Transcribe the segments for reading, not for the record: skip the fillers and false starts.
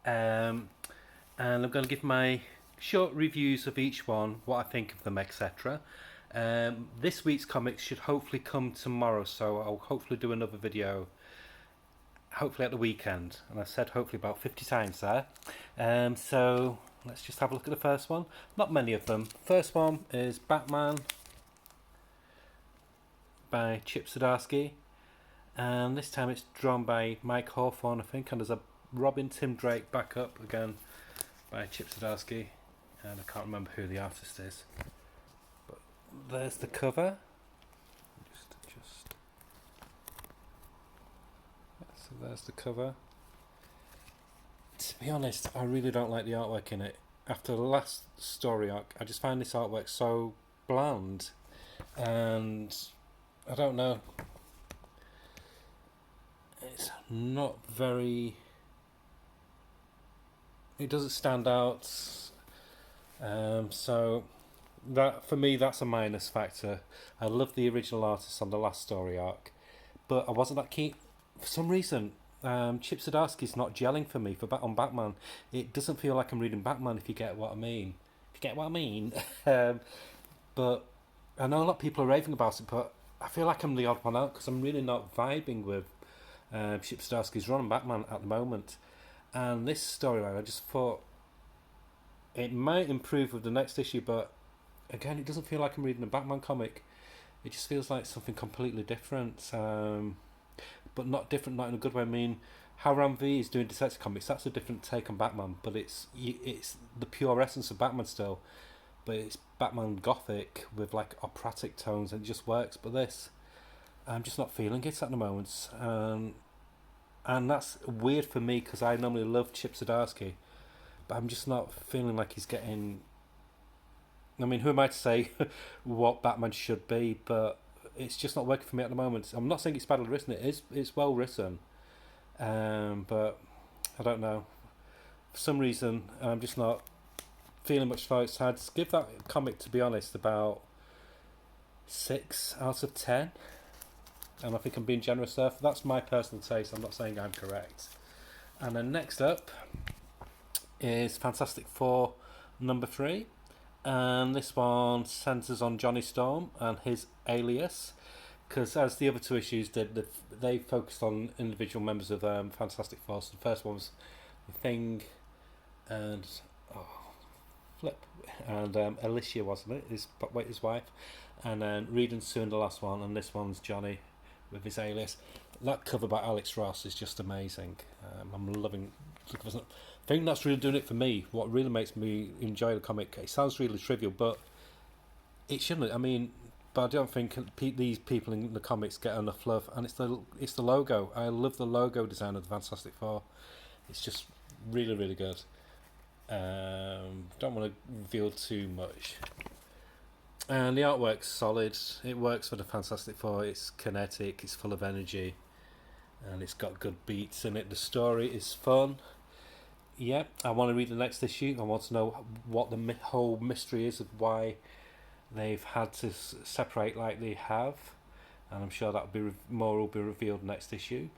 Um, and I'm going to give my short reviews of each one, what I think of them, etc. This week's comics should hopefully come tomorrow, so I'll hopefully do another video, hopefully at the weekend. And I've said hopefully about 50 times there. So let's just have a look at the first one. Not many of them. First one is Batman by Chip Zdarsky. And this time it's drawn by Mike Hawthorne, I think, and there's a Robin Tim Drake backup again by Chip Zdarsky, and I can't remember who the artist is. But there's the cover. So there's the cover. To be honest, I really don't like the artwork in it. After the last story arc, I just find this artwork so bland, and I don't know. It's not very. It doesn't stand out. So that for me, that's a minus factor. I love the original artist on the last story arc, but I wasn't that keen for some reason. Chip Zdarsky's not gelling for me on Batman. It doesn't feel like I'm reading Batman. If you get what I mean. If you get what I mean. But I know a lot of people are raving about it, but I feel like I'm the odd one out because I'm really not vibing with Chip Zdarsky's run on Batman at the moment. And this storyline, I just thought it might improve with the next issue, but again, it doesn't feel like I'm reading a Batman comic. It just feels like something completely different, but not different, not in a good way. I mean, how Ram V is doing Detective Comics, that's a different take on Batman, but it's the pure essence of Batman still, but it's Batman Gothic with like operatic tones, and it just works. But this, I'm just not feeling it at the moment. And that's weird for me because I normally love Chip Zdarsky, but I'm just not feeling like he's getting. I mean, who am I to say what Batman should be? But it's just not working for me at the moment. I'm not saying it's badly written. It's well written, but I don't know. For some reason, I'm just not feeling much for it. So I'd give that comic, to be honest, about 6 out of 10. And I think I'm being generous there. That's my personal taste. I'm not saying I'm correct. And then next up is Fantastic Four number 3. And this one centres on Johnny Storm and his alias. Because as the other two issues did, they focused on individual members of Fantastic Four. So the first one was The Thing and Flip. And Alicia, wasn't it? His wife. And then Reed and Sue in the last one. And this one's Johnny with his alias. That cover by Alex Ross is just amazing. I'm loving the covers. I think that's really doing it for me. What really makes me enjoy the comic. It sounds really trivial, but it shouldn't. I mean, but I don't think these people in the comics get enough love. And it's the logo. I love the logo design of the Fantastic Four. It's just really, really good. Don't want to reveal too much. And the artwork's solid. It works for the Fantastic Four. It's kinetic, it's full of energy, and it's got good beats in it. The story is fun. Yeah, I want to read the next issue. I want to know what the whole mystery is of why they've had to separate like they have. And I'm sure more will be revealed next issue.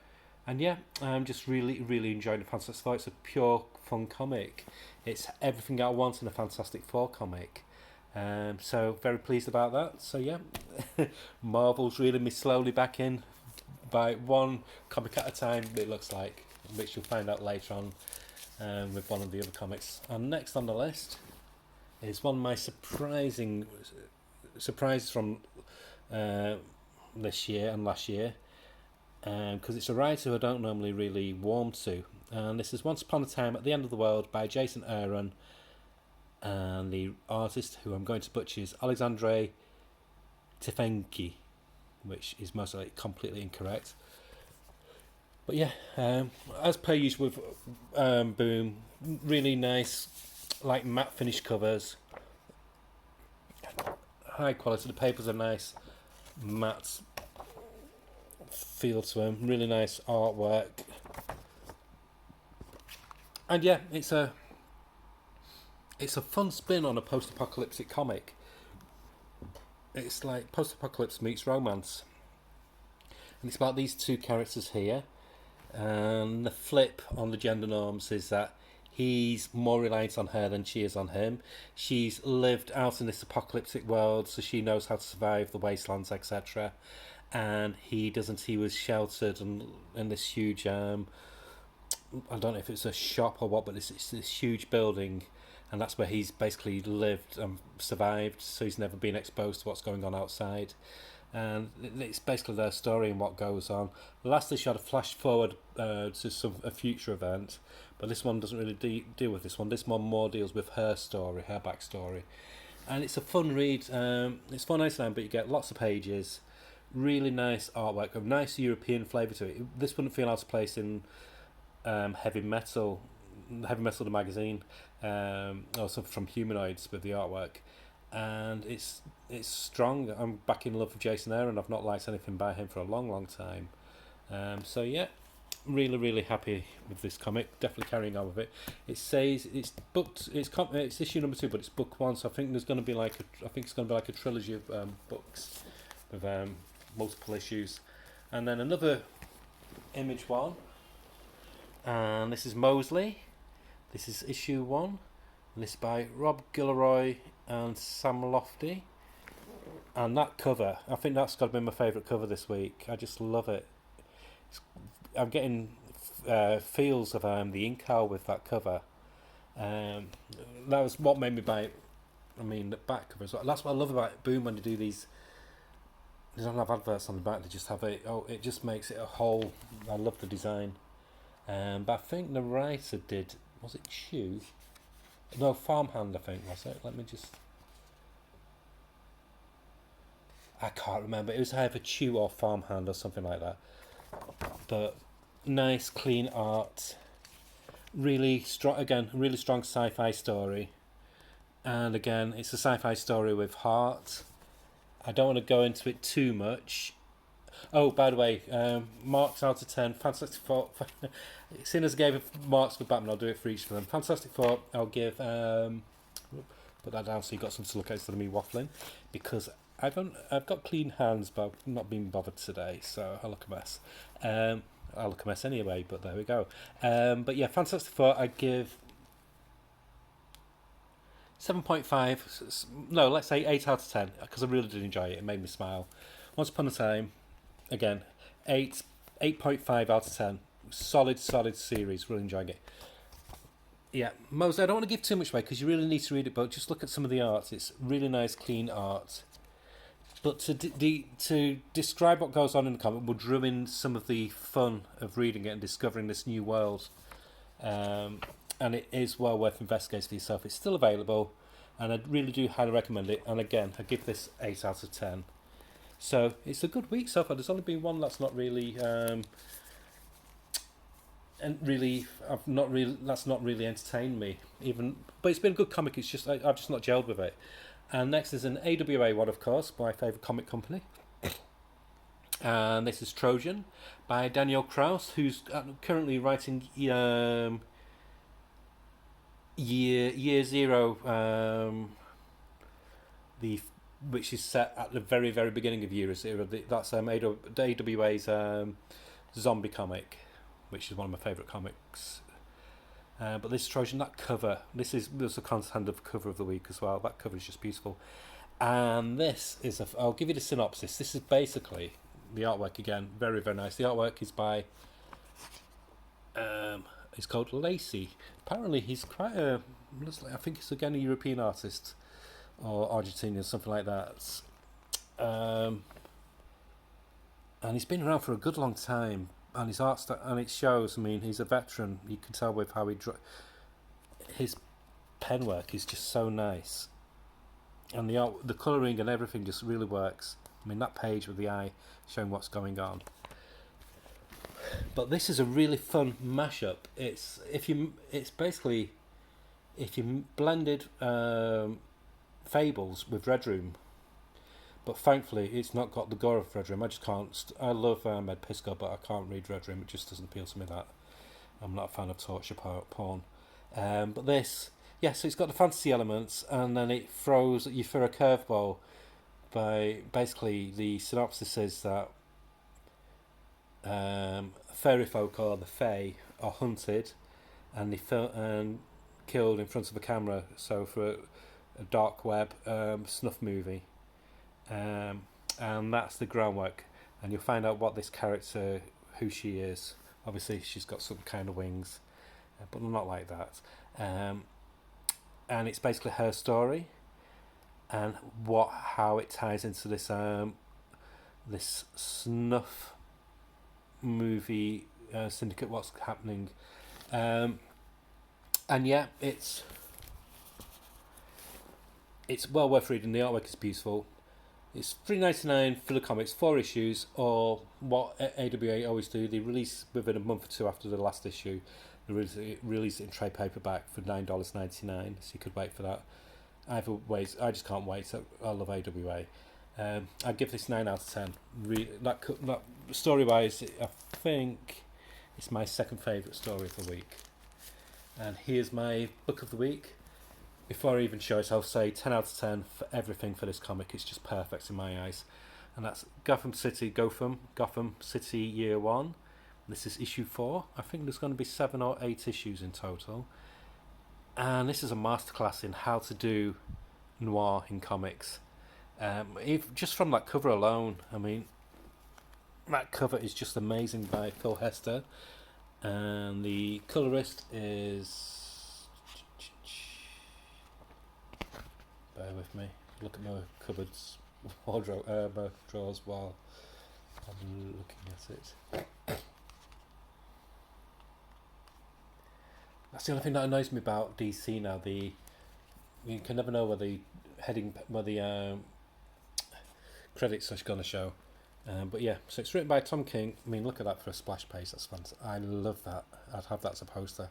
And yeah, I'm just really, really enjoying the Fantastic Four. It's a pure fun comic. It's everything I want in a Fantastic Four comic. So very pleased about that. So yeah, Marvel's reeling me slowly back in by one comic at a time, it looks like, which you'll find out later on with one of the other comics. And next on the list is one of my surprises from this year and last year, because it's a writer who I don't normally really warm to. And this is Once Upon a Time at the End of the World by Jason Aaron. And the artist, who I'm going to butcher, is Alexandre Tefenki, which is most likely completely incorrect. But yeah, as per usual with Boom, really nice, like matte finish covers. High quality. The papers are nice, matte feel to them. Really nice artwork. And yeah, it's a fun spin on a post-apocalyptic comic. It's like post-apocalypse meets romance. And it's about these two characters here. And the flip on the gender norms is that he's more reliant on her than she is on him. She's lived out in this apocalyptic world, so she knows how to survive the wastelands, etc. And he doesn't. He was sheltered and in this huge I don't know if it's a shop or what, but it's this huge building, and that's where he's basically lived and survived. So he's never been exposed to what's going on outside, and it's basically their story and what goes on. Lastly, she had a flash forward to a future event, but this one doesn't really deal with this one. This one more deals with her story, her backstory, and it's a fun read. It's 4.99, but you get lots of pages, really nice artwork, a nice European flavour to it. This wouldn't feel out of place in Heavy Metal the magazine, also from Humanoids with the artwork, and it's strong. I'm back in love with Jason Aaron. I've not liked anything by him for a long time. So yeah, really happy with this comic. Definitely carrying on with it. It says it's booked. It's issue number 2, but it's book 1. So I think there's going to be like a trilogy of books with multiple issues, and then another Image one. And this is Mosley. This is issue 1. And this is by Rob Guillory and Sam Lofty. And that cover, I think that's got to be my favourite cover this week. I just love it. I'm getting feels of the Incal with that cover. That was what made me buy it. I mean, the back cover as well. That's what I love about Boom when they do these. They don't have adverts on the back, they just have it. Oh, it just makes it a whole. I love the design. But I think the writer did, was it Chew? No, Farmhand I think was it. Let me just, I can't remember. It was either Chew or Farmhand or something like that. But nice, clean art. Really strong, again, really strong sci-fi story. And again, it's a sci-fi story with heart. I don't want to go into it too much. Oh, by the way, marks out of 10. Fantastic Four. Seeing as I gave marks for Batman, I'll do it for each of them. Fantastic Four, I'll give. Put that down so you got something to look at instead of me waffling, because I've got clean hands, but I've not been bothered today, so I look a mess. I look a mess anyway, but there we go. But yeah, Fantastic Four, I give 7.5. No, let's say 8 out of 10, because I really did enjoy it. It made me smile. Once Upon a Time. Again, 8.5 out of 10. Solid series. Really enjoying it. Yeah, Mose, I don't want to give too much away because you really need to read it, but just look at some of the art. It's really nice, clean art. But to describe what goes on in the comic would ruin some of the fun of reading it and discovering this new world. And it is well worth investigating for yourself. It's still available, and I really do highly recommend it. And again, I give this 8 out of 10. So it's a good week so far. There's only been one that's not really, that's not really entertained me. But it's been a good comic. It's just I've just not gelled with it. And next is an AWA one, of course, my favourite comic company. And this is Trojan by Daniel Kraus, who's currently writing Year Zero, which is set at the very beginning of Year Zero. That's AWA's zombie comic, which is one of my favourite comics. But this Trojan, that cover, there's a contender of cover of the week as well. That cover is just beautiful. And this is I'll give you the synopsis. This is basically the artwork again, very nice. The artwork is by he's called Lacey. Apparently he's quite I think he's again a European artist or Argentinian, something like that. And he's been around for a good long time, and his art and it shows. I mean, he's a veteran. You can tell with how his pen work is just so nice, and the colouring and everything just really works. I mean, that page with the eye showing what's going on. But this is a really fun mashup. It's basically if you blended Fables with Red Room, but thankfully it's not got the gore of Red Room. I just can't. I love Ed Pisco, but I can't read Red Room. It just doesn't appeal to me. That I'm not a fan of torture porn. But this, so it's got the fantasy elements, and then it throws you for a curveball. By basically the synopsis is that fairy folk or the Fae are hunted, and killed in front of a camera. So for a dark web snuff movie, um, and that's the groundwork. And you'll find out what this character, who she is. Obviously, she's got some kind of wings, but not like that. Um, and it's basically her story, and how it ties into this snuff movie syndicate. What's happening? Um, and yeah, it's well worth reading. The artwork is beautiful. It's $3.99 for the comics, 4 issues, or what AWA always do. They release within a month or two after the last issue. They release it in trade paperback for $9.99, so you could wait for that. Either ways, I just can't wait. So I love AWA. I give this 9 out of 10. That story wise, I think it's my second favourite story of the week. And here's my book of the week. Before I even show it, I'll say 10 out of 10 for everything for this comic. It's just perfect in my eyes. And that's Gotham City Year 1. This is issue 4. I think there's going to be 7 or 8 issues in total. And this is a masterclass in how to do noir in comics. Just from that cover alone, I mean, that cover is just amazing by Phil Hester. And the colorist is... Bear with me. Look at my cupboards, wardrobe, my drawers while I'm looking at it. That's the only thing that annoys me about DC now. You can never know where the credits are going to show. But yeah, so it's written by Tom King. I mean, look at that for a splash page. That's fantastic. I love that. I'd have that as a poster.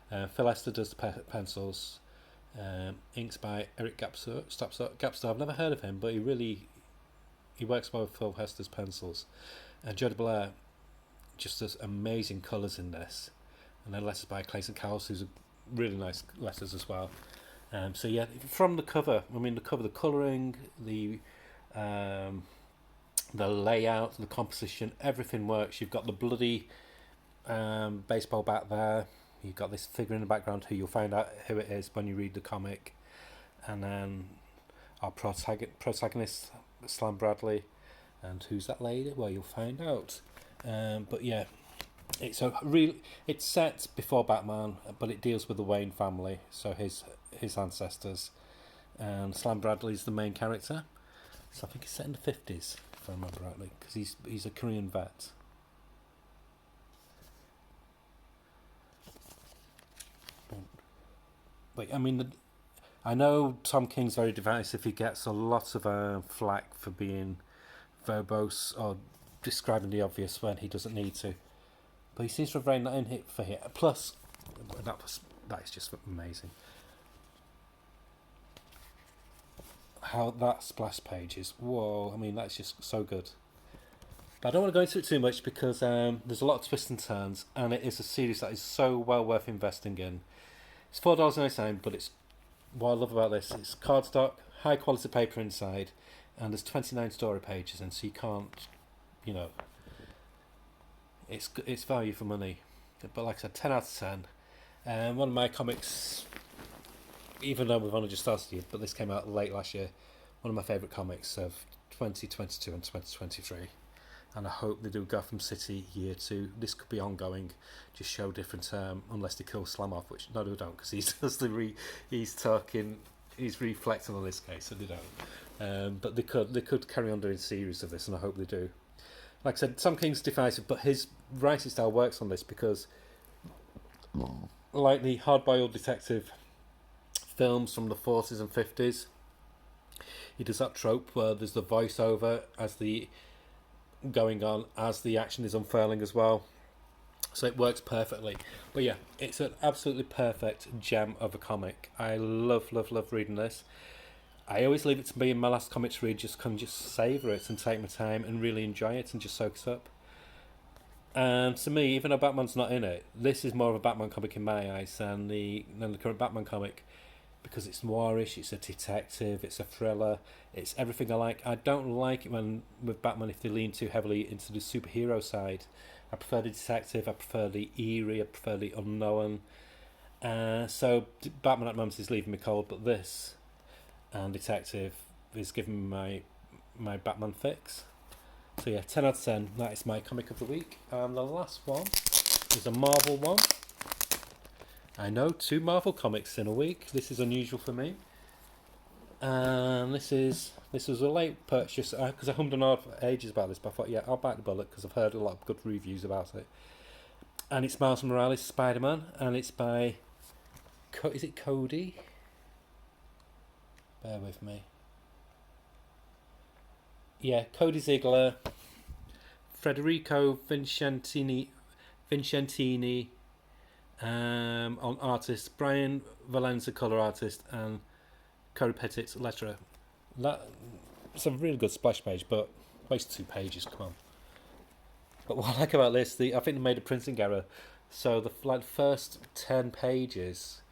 Phil Hester does the pencils. Inks by Eric Gapstar. I've never heard of him, but he works well with Phil Hester's pencils. And Jody Blair just does amazing colours in this. And then letters by Clayton Cowles, who's really nice letters as well. So yeah, from the cover, the colouring, the layout, the composition, everything works. You've got the bloody baseball bat there. You've got this figure in the background who you'll find out who it is when you read the comic. And then our protagonist, Slam Bradley. And who's that lady? Well, you'll find out. But yeah, it's set before Batman, but it deals with the Wayne family, so his ancestors. And Slam Bradley's the main character. So I think it's set in the 50s, if I remember rightly, because he's a Korean vet. But I mean, I know Tom King's very divisive. He gets a lot of flack for being verbose or describing the obvious when he doesn't need to. But he seems to have reined that in hit for here. Plus, that is just amazing. How that splash page is, whoa! I mean, that's just so good. But I don't want to go into it too much because there's a lot of twists and turns, and it is a series that is so well worth investing in. It's $4.99, but it's what I love about this. It's cardstock, high quality paper inside, and there's 29 story pages, and so you can't, it's value for money. But like I said, 10 out of 10. One of my comics, even though we've only just started it, but this came out late last year. One of my favourite comics of 2022 and 2023. And I hope they do Gotham City Year 2. This could be ongoing, just show different, unless they kill Slam off, which no, they don't, because he's reflecting on this case, so they don't. But they could carry on doing series of this, and I hope they do. Like I said, Tom King's divisive, but his writing style works on this because, like the hard-boiled detective films from the 40s and 50s, he does that trope where there's the voiceover as the action is unfurling as well, so it works perfectly. But yeah, it's an absolutely perfect gem of a comic. I love reading this. I always leave it to be my last comic to read, just savour it and take my time and really enjoy it and just soak it up. And to me, even though Batman's not in it, this is more of a Batman comic in my eyes than the current Batman comic, because it's noirish, it's a detective, it's a thriller, it's everything I like. I don't like it when with Batman if they lean too heavily into the superhero side. I prefer the detective, I prefer the eerie, I prefer the unknown. So Batman at the moment is leaving me cold, but this and Detective is giving me my Batman fix. So yeah, 10 out of 10. That is my comic of the week. And the last one is a Marvel one. I know, 2 Marvel comics in a week. This is unusual for me. And this was a late purchase because I hummed and hawed for ages about this, but I thought, yeah, I'll bite the bullet because I've heard a lot of good reviews about it. And it's Miles Morales Spider-Man, and it's by is it Cody? Bear with me. Yeah, Cody Ziegler, Federico Vincentini, on artist, Brian Valenza colour artist, and Cory Petit's letterer. It's a really good splash page, but wasted 2 pages. Come on. But what I like about this, I think they made a printing error. So the first 10 pages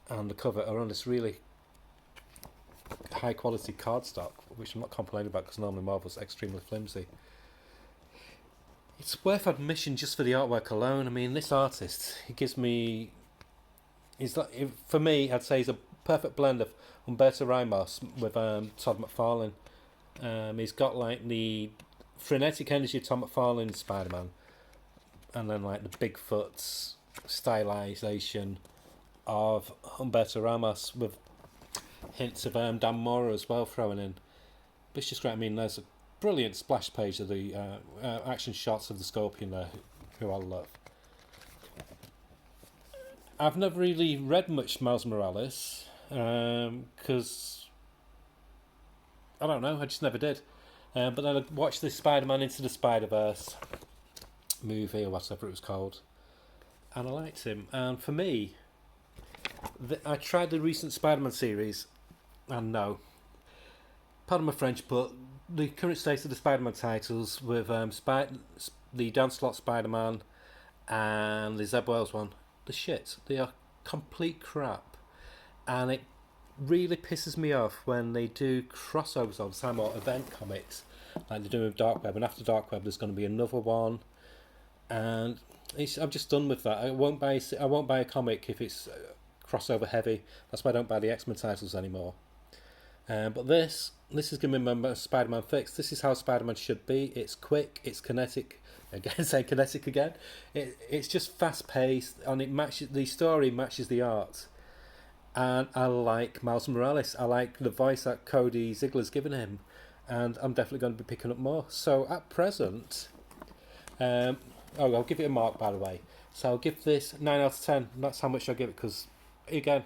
and the cover are on this really high quality cardstock, which I'm not complaining about because normally Marvel's extremely flimsy. It's worth admission just for the artwork alone. I mean, this artist, he gives me, for me, I'd say he's a perfect blend of Humberto Ramos with Todd McFarlane. He's got like the frenetic energy of Todd McFarlane's Spider-Man, and then like the Bigfoot's stylization of Humberto Ramos with hints of Dan Mora as well thrown in. But it's just great. I mean, there's a brilliant splash page of the action shots of the Scorpion there, who I love. I've never really read much Miles Morales because I don't know, I just never did. But then I watched this Spider-Man Into the Spider-Verse movie or whatever it was called, and I liked him. And for me, I tried the recent Spider-Man series, and no, pardon my French, but the current state of the Spider-Man titles with the Dan Slott Spider-Man and the Zeb Wells one, the shit. They are complete crap, and it really pisses me off when they do crossovers all the time or event comics like they're doing with Dark Web. And after Dark Web, there's going to be another one, and I'm just done with that. I won't buy a comic if it's crossover heavy. That's why I don't buy the X-Men titles anymore. But this is going to be my Spider-Man fix. This is how Spider-Man should be. It's quick, it's kinetic. Again, say kinetic again. It's just fast-paced, and the story matches the art. And I like Miles Morales. I like the voice that Cody Ziegler's given him, and I'm definitely going to be picking up more. So at present, I'll give it a mark, by the way. So I'll give this 9 out of 10. That's how much I'll give it, because, again,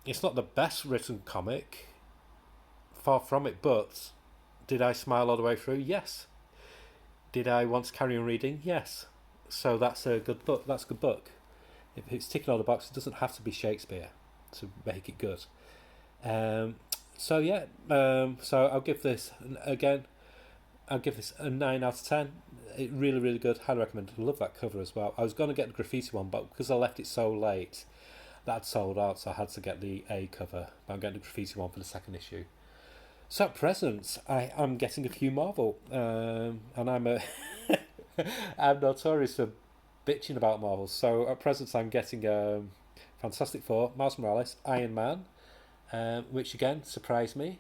it's not the best written comic, far from it, but did I smile all the way through? Yes. Did I want to carry on reading? Yes. So that's a good book. That's a good book. If it's ticking all the boxes, it doesn't have to be Shakespeare to make it good. So I'll give this a 9 out of 10. It really, really good. Highly recommend. I love that cover as well. I was going to get the graffiti one, but because I left it so late, that had sold out, so I had to get the A cover. But I'm getting the graffiti one for the second issue. So at present, I'm getting a few Marvel, and I'm notorious for bitching about Marvel. So at present, I'm getting Fantastic Four, Miles Morales, Iron Man, which again surprised me,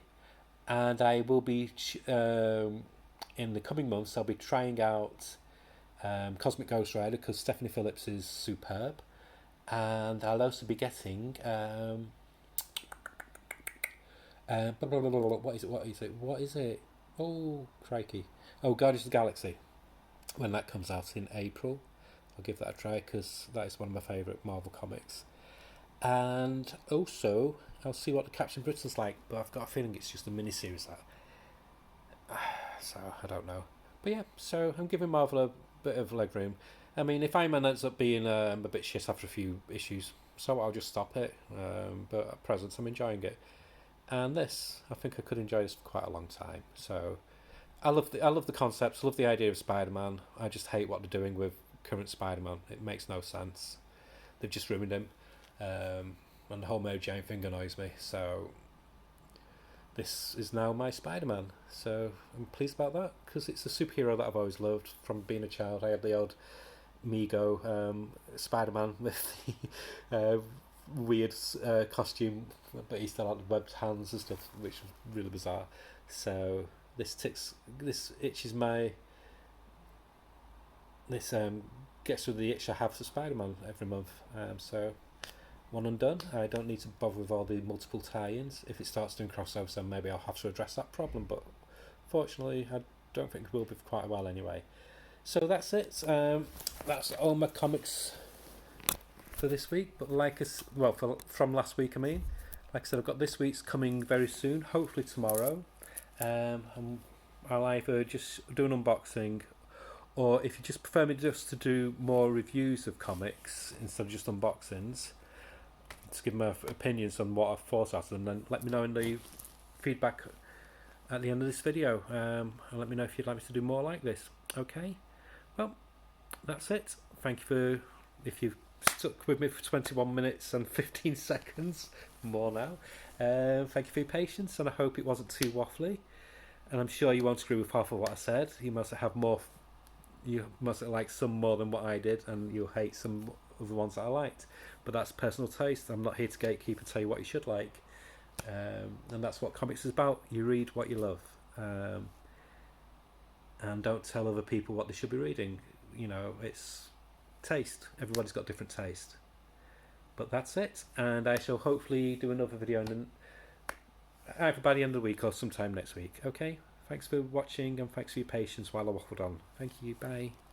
and I will be in the coming months. I'll be trying out Cosmic Ghost Rider because Stephanie Phillips is superb, and I'll also be getting. What is it? Oh, crikey. Oh, Guardians of the Galaxy. When that comes out in April, I'll give that a try because that is one of my favourite Marvel comics. And also, I'll see what the Captain Britain's like, but I've got a feeling it's just a mini-series. So, I don't know. But yeah, so I'm giving Marvel a bit of leg room. I mean, if Iron Man ends up being a bit shit after a few issues, so I'll just stop it. But at present, I'm enjoying it. And this, I think I could enjoy this for quite a long time. So I love the concepts. I love the idea of Spider-Man. I just hate what they're doing with current Spider-Man. It makes no sense. They've just ruined him, and the whole Mary Jane thing annoys me. So this is now my Spider-Man. So I'm pleased about that because it's a superhero that I've always loved from being a child. I had the old Mego Spider-Man with the weird costume, but he still had webbed hands and stuff, which was really bizarre. So this itches my this gets rid of the itch I have for Spider-Man every month. So one and done. I don't need to bother with all the multiple tie-ins. If it starts doing crossovers, then maybe I'll have to address that problem. But fortunately, I don't think it will be for quite a while anyway. So that's it. That's all my comics for this week. But from last week, I mean. Like I said, I've got this week's coming very soon, hopefully tomorrow. And I'll either just do an unboxing, or if you just prefer me just to do more reviews of comics instead of just unboxings, to give my opinions on what I've thought of them, and then let me know in the feedback at the end of this video, and let me know if you'd like me to do more like this. Okay, well, that's it. Thank you for, if you've stuck with me for 21 minutes and 15 seconds, more now. Thank you for your patience, and I hope it wasn't too waffly, and I'm sure you won't agree with half of what I said. You must have liked some more than what I did, and you'll hate some of the ones that I liked, but that's personal taste. I'm not here to gatekeep and tell you what you should like, and that's what comics is about. You read what you love, and don't tell other people what they should be reading. You know, it's taste. Everybody's got different taste. But that's it, and I shall hopefully do another video either by the end of the week or sometime next week. Okay, thanks for watching, and thanks for your patience while I waffled on. Thank you, bye.